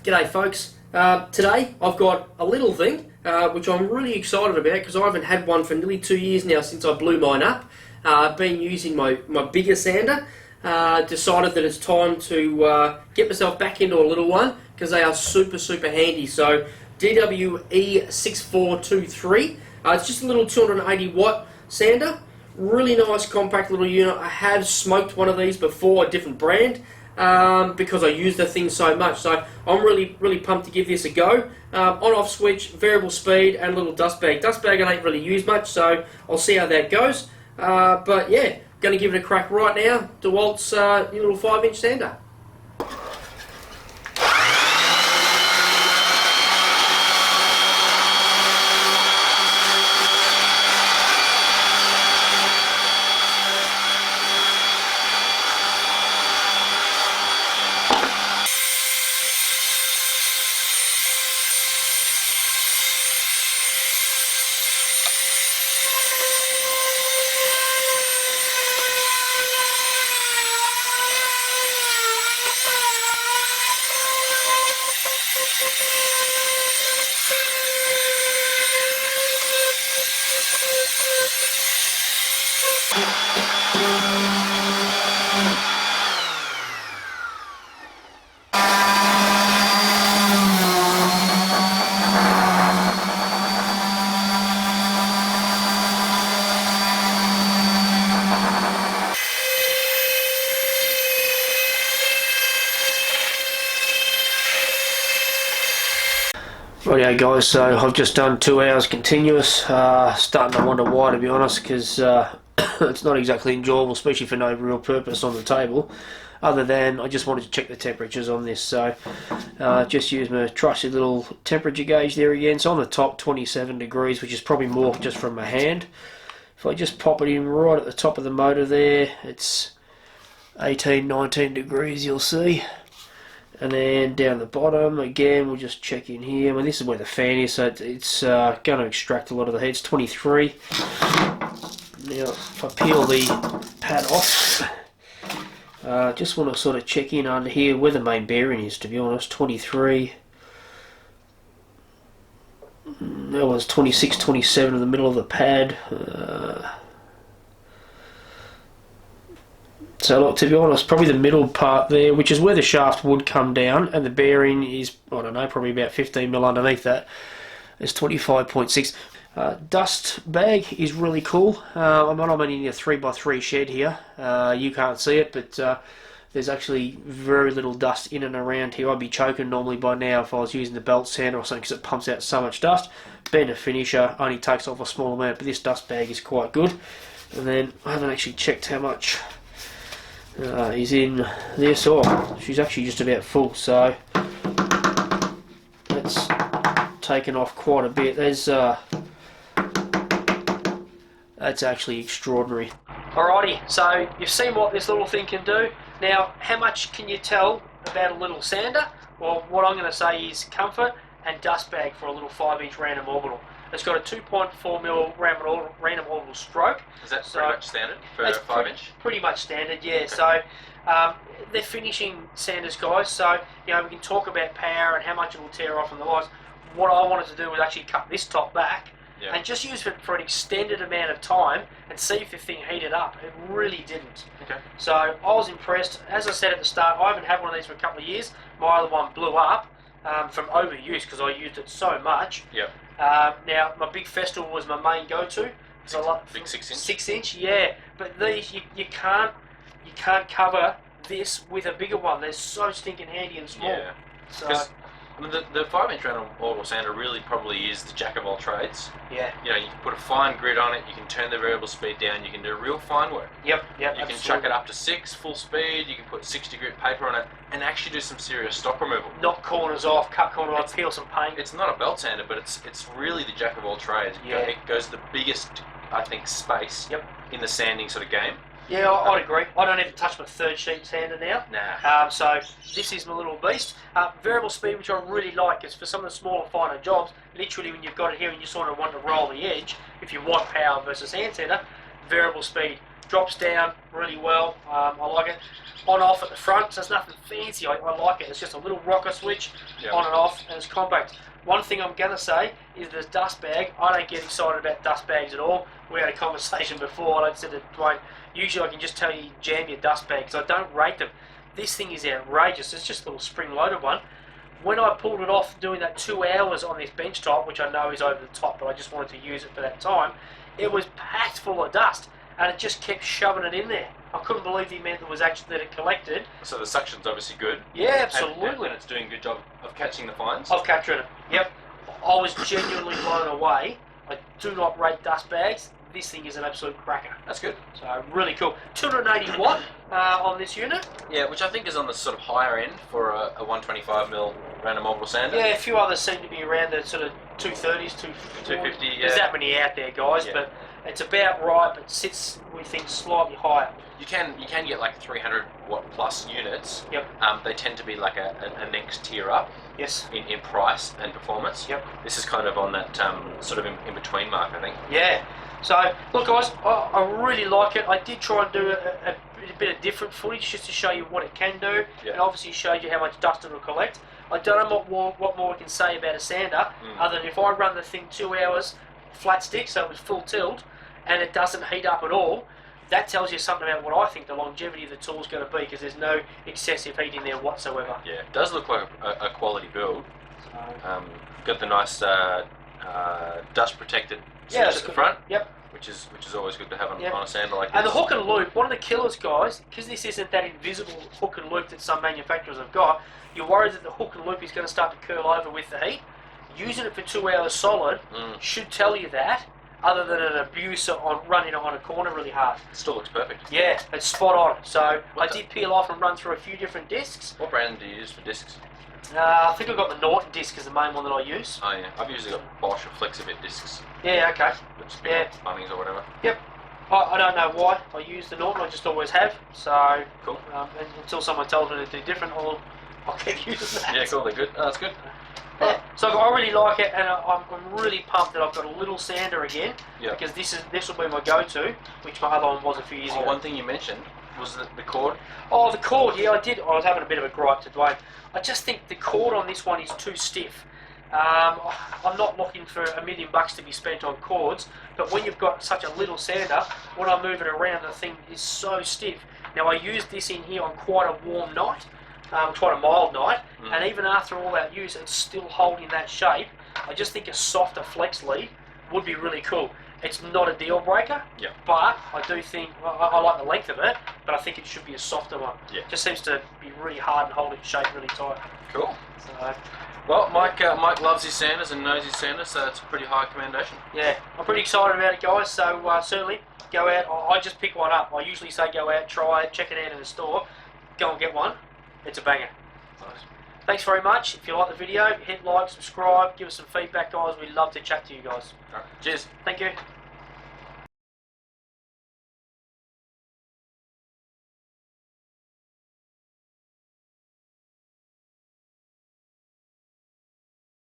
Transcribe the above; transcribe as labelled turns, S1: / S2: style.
S1: G'day folks, today I've got a little thing which I'm really excited about because I haven't had one for nearly 2 years now since I blew mine up. Been using my bigger sander, decided that it's time to get myself back into a little one because they are super handy. So DWE6423, it's just a little 280 watt sander, really nice compact little unit. I have smoked one of these before, a different brand, because I use the thing so much. So I'm really pumped to give this a go. On-off switch, variable speed, and a little dust bag. Dust bag I don't really use much, so I'll see how that goes. But yeah, going to give it a crack right now. Dewalt's new little 5-inch sander. Rightio guys, so I've just done 2 hours continuous, starting to wonder why, to be honest, because it's not exactly enjoyable, especially for no real purpose on the table, other than I just wanted to check the temperatures on this. So just use my trusty little temperature gauge there again. So on the top, 27 degrees, which is probably more just from my hand. If I just pop it in right at the top of the motor there, it's 18, 19 degrees, you'll see. And then down the bottom, again, we'll just check in here. I mean, this is where the fan is, so it's going to extract a lot of the heat. It's 23. Now, if I peel the pad off, just want to sort of check in under here where the main bearing is, to be honest. 23. That was 26, 27 in the middle of the pad. So look, to be honest, probably the middle part there, which is where the shaft would come down, and the bearing is, I don't know, probably about 15 mil underneath that. It's 25.6. Dust bag is really cool. I'm in a 3x3 shed here. You can't see it, but there's actually very little dust in and around here. I'd be choking normally by now if I was using the belt sander or something, because it pumps out so much dust. Bender finisher only takes off a small amount, but this dust bag is quite good. And then I haven't actually checked how much is in this. Oh, she's actually just about full, so that's taken off quite a bit. There's that's actually extraordinary. Alrighty, so you've seen what this little thing can do. Now, how much can you tell about a little sander? Well, what I'm going to say is comfort and dust bag for a little 5-inch random orbital. It's got a 2.4mm random orbital stroke.
S2: Is that pretty much standard for a 5-inch?
S1: Pretty much standard, yeah. Okay. So they're finishing sanders, guys. So we can talk about power and how much it will tear off and the likes. What I wanted to do was actually cut this top back and just use it for an extended amount of time and see if the thing heated up. It really didn't.
S2: Okay.
S1: So I was impressed. As I said at the start, I haven't had one of these for a couple of years. My other one blew up from overuse because I used it so much.
S2: Yep.
S1: Now, my big festival was my main go-to.
S2: Big 6-inch.
S1: 6-inch, yeah. But these you can't cover this with a bigger one. They're so stinking handy and small.
S2: Yeah. Because the 5-inch random orbital sander really probably is the jack of all trades.
S1: Yeah.
S2: You can put a fine grit on it. You can turn the variable speed down. You can do real fine work.
S1: Yep.
S2: You can chuck it up to 6 full speed. You can put 60 grit paper on it and actually do some serious stock removal.
S1: Knock corners off, cut corners off, peel some paint.
S2: It's not a belt sander, but it's really the jack of all trades.
S1: Yeah.
S2: It goes the biggest, I think, space in the sanding sort of game.
S1: Yeah, I'd agree. I don't even touch my 3rd sheet sander now.
S2: Nah.
S1: So this is my little beast. Variable speed, which I really like, is for some of the smaller, finer jobs. Literally, when you've got it here and you sort of want to roll the edge, if you want power versus hand sander, variable speed drops down really well. I like it. on-off at the front, so it's nothing fancy. I like it. It's just a little rocker switch, on and off, and it's compact. One thing I'm going to say is the dust bag. I don't get excited about dust bags at all. We had a conversation before, and I said to Dwayne, usually I can just tell you jam your dust bags. I don't rate them. This thing is outrageous. It's just a little spring-loaded one. When I pulled it off doing that 2 hours on this bench top, which I know is over the top, but I just wanted to use it for that time, it was packed full of dust, and it just kept shoving it in there. I couldn't believe the amount that was actually that it collected.
S2: So the suction's obviously good.
S1: Yeah, absolutely.
S2: And it's doing a good job of catching the fines.
S1: Of capturing it. Yep. I was genuinely blown away. I do not rate dust bags. This thing is an absolute cracker.
S2: That's good.
S1: So really cool. 280 watt on this unit.
S2: Yeah, which I think is on the sort of higher end for a 125mm random orbital sander.
S1: Yeah, a few others seem to be around the sort of 230s,
S2: 250. Yeah.
S1: There's that many out there, guys, but it's about right, but sits, we think, slightly higher.
S2: You can get like 300 watt plus units.
S1: Yep.
S2: They tend to be like a next tier up.
S1: Yes.
S2: In price and performance.
S1: Yep.
S2: This is kind of on that sort of in between mark, I think.
S1: Yeah. So, look guys, I really like it. I did try and do a bit of different footage just to show you what it can do, and obviously showed you how much dust it will collect. I don't know what more I can say about a sander, other than if I run the thing 2 hours flat stick, so it was full tilt, and it doesn't heat up at all, that tells you something about what I think the longevity of the tool is going to be, because there's no excessive heat in there whatsoever.
S2: Yeah, it does look like a quality build. Got the nice dust protected switch at the front.
S1: Yep.
S2: Which is always good to have on a sander like this.
S1: And the hook and loop, one of the killers, guys, because this isn't that invisible hook and loop that some manufacturers have got, you're worried that the hook and loop is going to start to curl over with the heat. Using it for 2 hours solid should tell you that, other than an abuse on running it on a corner really hard.
S2: It still looks perfect.
S1: Yeah, it's spot on. So I did peel off and run through a few different discs.
S2: What brand do you use for discs?
S1: I think I've got the Norton disc as the main one that I use.
S2: Oh yeah, I've usually got Bosch or Flexibit discs.
S1: Yeah, okay.
S2: Yeah. Bunnings or whatever.
S1: Yep. I don't know why I use the Norton, I just always have. So,
S2: cool.
S1: And until someone tells me to do different, I'll keep using that.
S2: Yeah, cool, they're good. Oh, that's good.
S1: Yeah. So I really like it, and I'm really pumped that I've got a little sander again, because this will be my go-to, which my other one was a few years ago.
S2: One thing you mentioned was the cord.
S1: Oh, the cord, yeah, I did. I was having a bit of a gripe to Dwayne. I just think the cord on this one is too stiff. I'm not looking for $1 million to be spent on cords, but when you've got such a little sander, when I move it around, the thing is so stiff. Now, I used this in here on quite a warm night, quite a mild night, and even after all that use, it's still holding that shape. I just think a softer flex lead would be really cool. It's not a deal breaker, but I do think, I like the length of it, but I think it should be a softer one.
S2: Yeah.
S1: It just seems to be really hard and hold its shape really tight.
S2: Cool.
S1: So,
S2: well, Mike loves his sanders and knows his sanders, so it's a pretty high commendation.
S1: Yeah, I'm pretty excited about it, guys, so certainly go out. I just pick one up. I usually say go out, try it, check it out in the store, go and get one. It's a banger.
S2: Nice.
S1: Thanks very much. If you like the video, hit like, subscribe, give us some feedback, guys. We'd love to chat to you guys.
S2: All right. Cheers.
S1: Thank you.